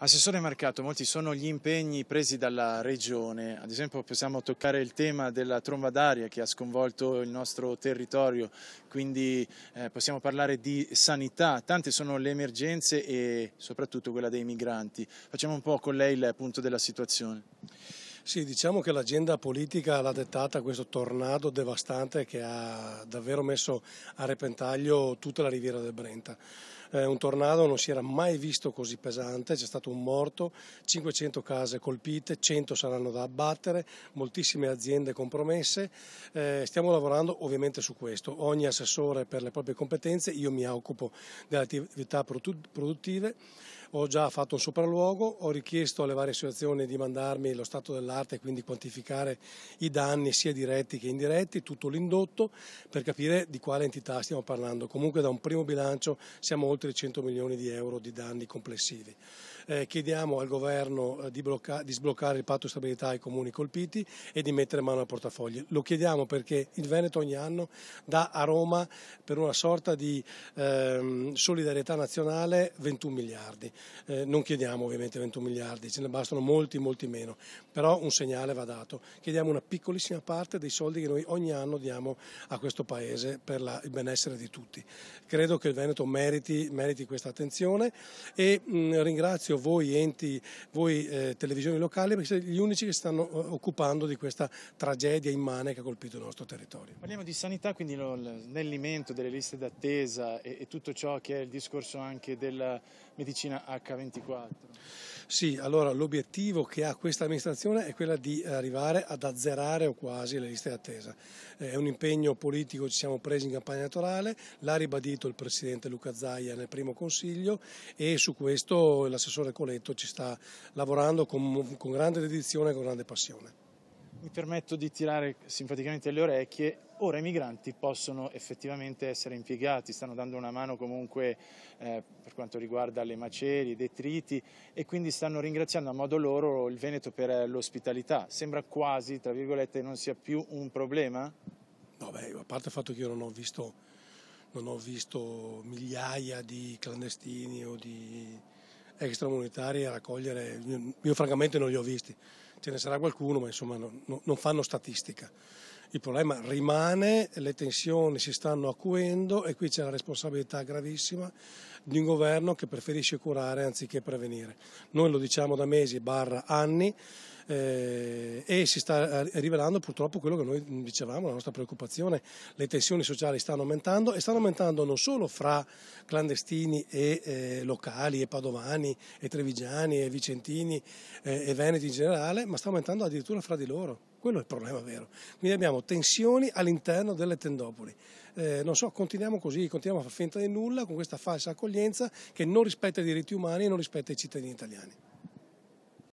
Assessore Marcato, molti sono gli impegni presi dalla Regione, ad esempio possiamo toccare il tema della tromba d'aria che ha sconvolto il nostro territorio, quindi possiamo parlare di sanità, tante sono le emergenze e soprattutto quella dei migranti. Facciamo un po' con lei il punto della situazione. Sì, diciamo che l'agenda politica l'ha dettata questo tornado devastante che ha davvero messo a repentaglio tutta la riviera del Brenta. Un tornado non si era mai visto così pesante, c'è stato un morto, 500 case colpite, 100 saranno da abbattere, moltissime aziende compromesse. Stiamo lavorando ovviamente su questo, ogni assessore per le proprie competenze, io mi occupo delle attività produttive. Ho già fatto un sopralluogo, ho richiesto alle varie associazioni di mandarmi lo stato dell'arte e quindi quantificare i danni sia diretti che indiretti, tutto l'indotto, per capire di quale entità stiamo parlando. Comunque da un primo bilancio siamo oltre i 100 milioni di euro di danni complessivi. Chiediamo al governo di sbloccare il patto di stabilità ai comuni colpiti e di mettere mano al portafogli. Lo chiediamo perché il Veneto ogni anno dà a Roma per una sorta di solidarietà nazionale 21 miliardi. Non chiediamo ovviamente 21 miliardi, ce ne bastano molti meno, però un segnale va dato. Chiediamo una piccolissima parte dei soldi che noi ogni anno diamo a questo Paese per il benessere di tutti. Credo che il Veneto meriti questa attenzione e ringrazio voi enti, voi televisioni locali, perché siete gli unici che stanno occupando di questa tragedia immane che ha colpito il nostro territorio. Parliamo di sanità, quindi snellimento delle liste d'attesa e tutto ciò che è il discorso anche della medicina H24. Sì, allora l'obiettivo che ha questa amministrazione è quella di arrivare ad azzerare o quasi le liste d'attesa. È un impegno politico che ci siamo presi in campagna elettorale, l'ha ribadito il Presidente Luca Zaia nel primo Consiglio e su questo l'assessore Coletto ci sta lavorando con grande dedizione e con grande passione. Mi permetto di tirare simpaticamente le orecchie, ora i migranti possono effettivamente essere impiegati, stanno dando una mano comunque per quanto riguarda le macerie, i detriti e quindi stanno ringraziando a modo loro il Veneto per l'ospitalità. Sembra quasi, tra virgolette, non sia più un problema? No, a parte il fatto che io non ho visto migliaia di clandestini o di extracomunitari a raccogliere, io francamente non li ho visti. Ce ne sarà qualcuno, ma insomma non fanno statistica. Il problema rimane, le tensioni si stanno acuendo e qui c'è la responsabilità gravissima di un governo che preferisce curare anziché prevenire. Noi lo diciamo da mesi, anni, e si sta rivelando purtroppo quello che noi dicevamo, la nostra preoccupazione. Le tensioni sociali stanno aumentando e stanno aumentando non solo fra clandestini e locali e padovani e trevigiani e vicentini e veneti in generale, ma sta aumentando addirittura fra di loro. Quello è il problema vero. Quindi abbiamo tensioni all'interno delle tendopoli. Non so, continuiamo così, continuiamo a far finta di nulla con questa falsa accoglienza che non rispetta i diritti umani e non rispetta i cittadini italiani.